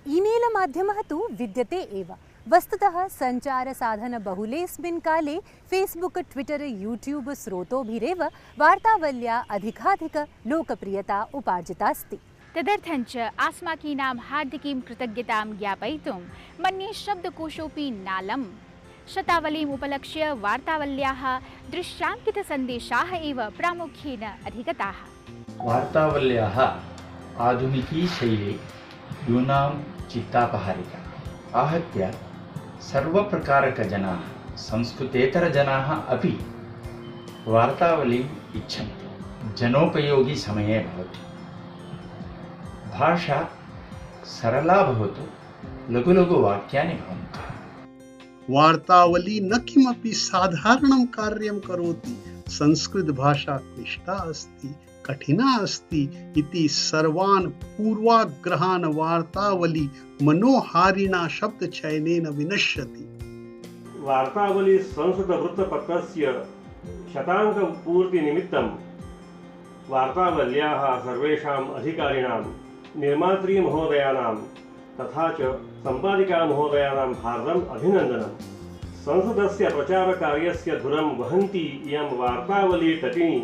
ईमेल माध्यमः तु विद्यते एव। वस्तुतः सञ्चारसाधनबहुलेऽस्मिन् काले फेस्बुक ट्विटर यूट्यूब स्रोतोभिरेव वार्तावल्या अधिकाधिक लोकप्रियता उपार्जितास्ति।
तदर्थञ्च अस्माकीनां हार्दिकीं कृतज्ञतां ज्ञापयितुं मन्ये शब्दकोशोऽपि नालम्। शतावलीम् उपलक्ष्य वार्तावल्याः दृश्याङ्कितसन्देशाः एव प्रामुख्येन अधिगताः।
वार्तावल्याः आधुनिकी शैली यूनां चित्तापहारिका आहत्य सर्वप्रकारकजनाः संस्कृतेतरजनाः अपि वार्तावलीम् इच्छन्ति। जनोपयोगी समये भवति, भाषा सरला भवतु, लघु लघु वाक्यानि भवन्तु।
वार्तावली न किमपि साधारणं कार्यं करोति, संस्कृत भाषा क्लिष्टा अस्ति, कठिना अस्ति इति सर्वान् पूर्वाग्रहान् वार्तावली मनोहारिणा शब्दचयनेन विनश्यति।
वार्तावली संस्कृतवृत्तपत्रस्य शताङ्कपूर्तिनिमित्तं वार्तावल्याः सर्वेषाम् अधिकारिणां, निर्मातृमहोदयानां तथा च सम्पादिकामहोदयानां हार्दम् अभिनन्दनम्। संसदस्य प्रचारकार्यस्य धुरं वहन्ती इयं वार्तावली तटिनी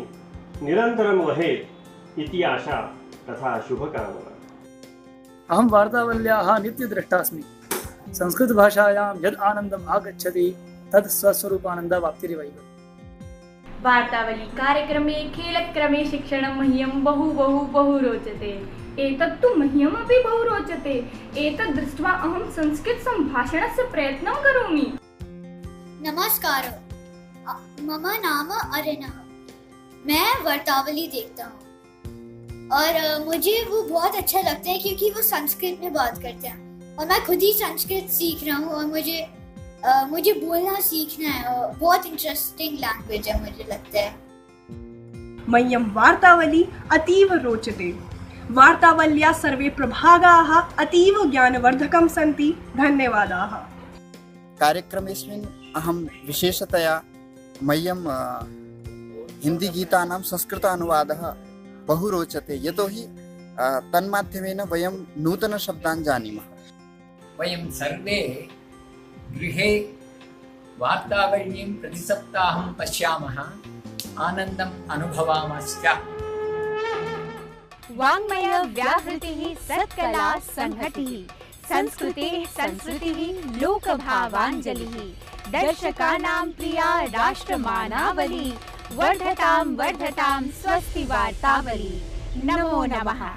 निरन्तरं वहेत् इति आशा तथा शुभकामना।
अहं वार्तावल्याः नित्यद्रष्टास्मि। संस्कृतभाषायां यद् आनन्दम् आगच्छति तद् स्वस्वरूपानन्दवाप्तिरिवैव।
वार्तावली कार्यक्रमे खेलक्रमे शिक्षणं मह्यं बहु बहु बहु रोचते। एतत्तु मह्यमपि बहु रोचते। एतद् दृष्ट्वा अहं संस्कृतसम्भाषणस्य प्रयत्नं करोमि।
नमस्कार, मम नाम अरिना। मैं वार्तावली देखता हूँ और मुझे वो बहुत अच्छा लगता है क्योंकि वो संस्कृत में बात करते हैं और मैं खुद ही संस्कृत सीख रहा हूँ और मुझे बोलना सीखना है और बहुत इंटरेस्टिंग लैंग्वेज है मुझे लगता है।
मह्यं वार्तावली अतीव रोचते। वार्तावल्या सर्वे प्रभागाः अतीव ज्ञानवर्धकं सन्ति। धन्यवादाः।
कार्यक्रमेऽस्मिन् अहं विशेषतया मह्यं हिन्दीगीतानां संस्कृतानुवादः बहु रोचते, यतोहि तन्माध्यमेन वयं नूतनशब्दान् जानीमः।
वयं सर्वे गृहे
वार्तावलीं प्रतिसप्ताहं पश्यामः, आनन्दम् अनुभवामश्च।
वाङ्मय व्याहृतिः सत्कला संहतिः, संस्कृतेः संस्कृतिः लोकभावाञ्जलिः, दर्शकानां प्रिया राष्ट्रमानावली, वर्धतां वर्धतां स्वस्ति वार्तावली। नमो नमः।